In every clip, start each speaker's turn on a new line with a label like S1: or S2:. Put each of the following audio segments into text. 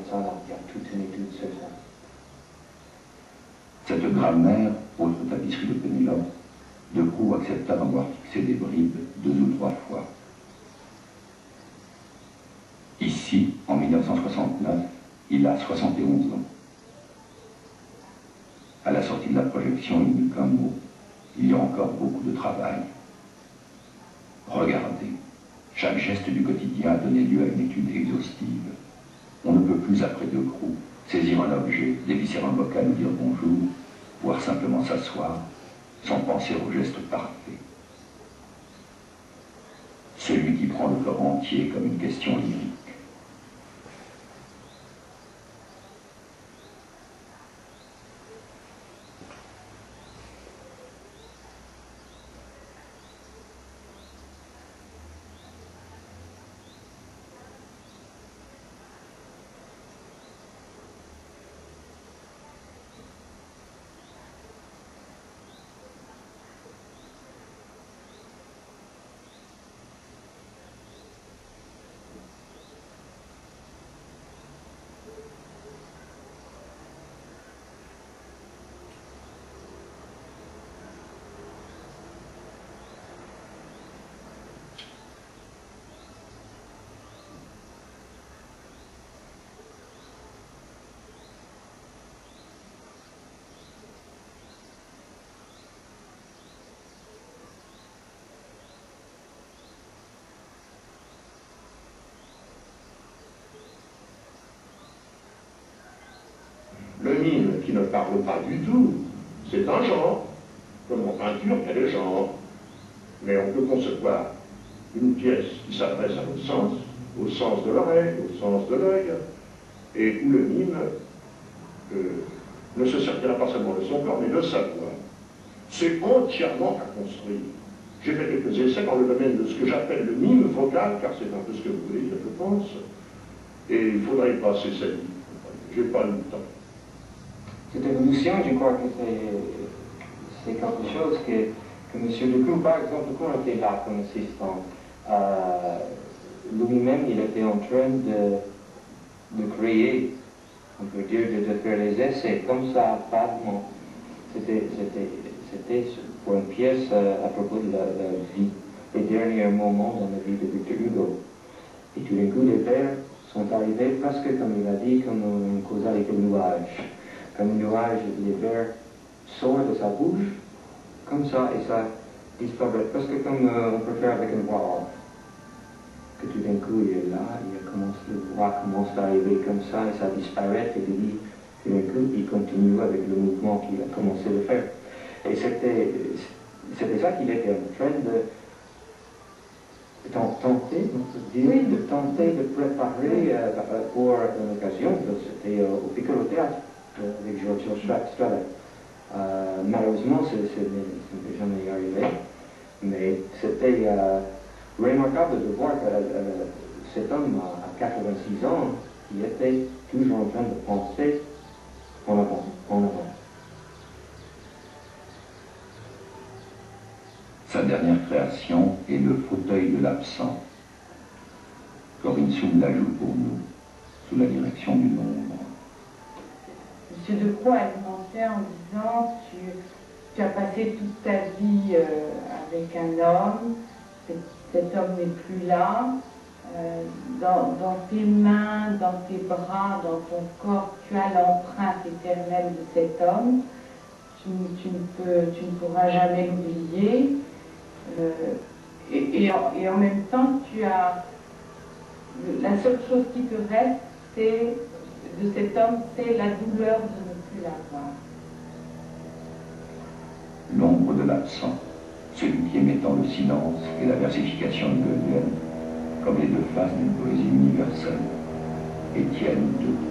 S1: qui a toute une étude sur ça.
S2: Cette grammaire, autre tapisserie de Pénélope, De Croo accepta d'en voir fixer des bribes 2 ou 3 fois. Ici, en 1969, il a 71 ans. À la sortie de la projection, il n'eut qu'un mot. Il y a encore beaucoup de travail. Regardez, chaque geste du quotidien a donné lieu à une étude exhaustive. On ne peut plus, après De Croo, saisir un objet, dévisser un bocal ou dire bonjour, voire simplement s'asseoir, sans penser au geste parfait. Celui qui prend le corps entier comme une question lyrique.
S3: Le mime qui ne parle pas du tout, c'est un genre. Comme en peinture, il y a des genres. Mais on peut concevoir une pièce qui s'adresse à notre sens, au sens de l'oreille, au sens de l'œil, et où le mime ne se servira pas seulement de son corps, mais de sa voix. C'est entièrement à construire. J'ai fait quelques essais dans le domaine de ce que j'appelle le mime vocal, car c'est un peu ce que vous voulez dire, je pense, et il faudrait y passer sa vie. J'ai pas le temps.
S1: Cette évolution, je crois que c'est quelque chose que M. De Croo, par exemple, quand il était là comme assistant, lui-même, il était en train de créer, on peut dire, de faire des essais comme ça, vaguement. C'était pour une pièce à propos de la vie, les derniers moments dans la vie de Victor Hugo. Et tout d'un coup, les vers sont arrivés presque, comme il a dit, comme une causalité de nuage. Comme un nuage, les vers sortent de sa bouche, comme ça, et ça disparaît, presque comme on peut faire avec une voix off. Que tout d'un coup, il est là, le voix commence à arriver comme ça, et ça disparaît, et lui, tout d'un coup, il continue avec le mouvement qu'il a commencé de faire. Et c'était ça qu'il était en train de tenter de préparer pour une occasion. C'était au Piccolo Théâtre avec Giorgio Strada. Malheureusement, ça n'est jamais arrivé, mais c'était remarquable de voir que cet homme à 86 ans, il était toujours en train de penser en avant, en avant.
S2: Sa dernière création est le fauteuil de l'absent. Corinne Soule la joue pour nous, sous la direction du nombre.
S4: M. De Croo a commencé en disant tu as passé toute ta vie avec un homme, cet homme n'est plus là, dans tes mains, dans tes bras, dans ton corps, tu as l'empreinte éternelle de cet homme, tu ne pourras jamais l'oublier. Et en même temps, la seule chose qui te reste, de cet homme, c'est la douleur de ne plus l'avoir.
S2: L'ombre de l'absent, celui qui aimait tant le silence et la versification hegelienne, comme les deux faces d'une poésie universelle. Étienne de Croo.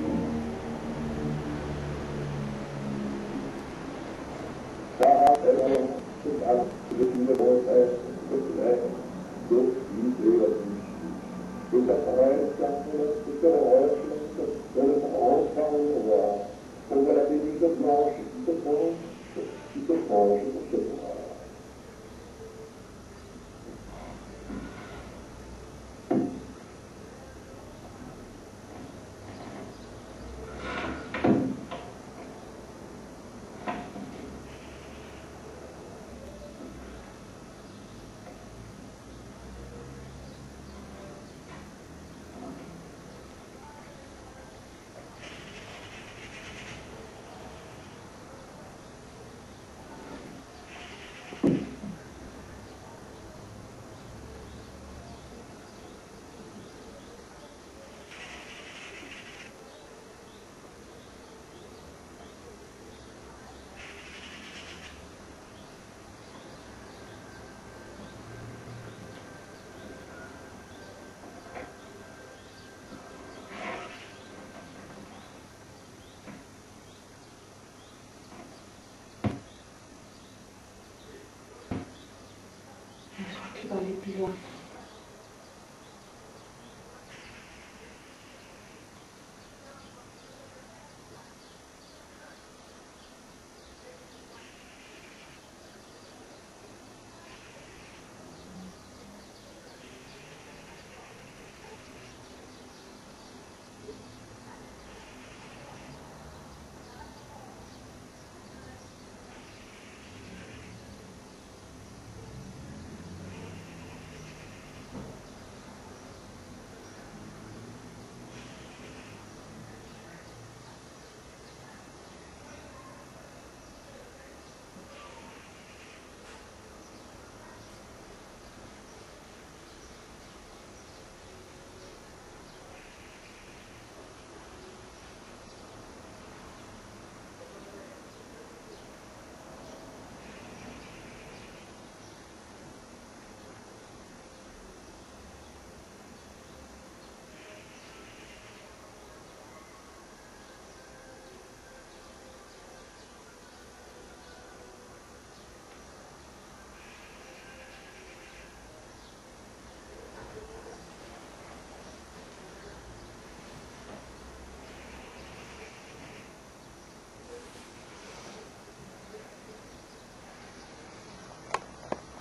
S5: Je peux aller plus loin.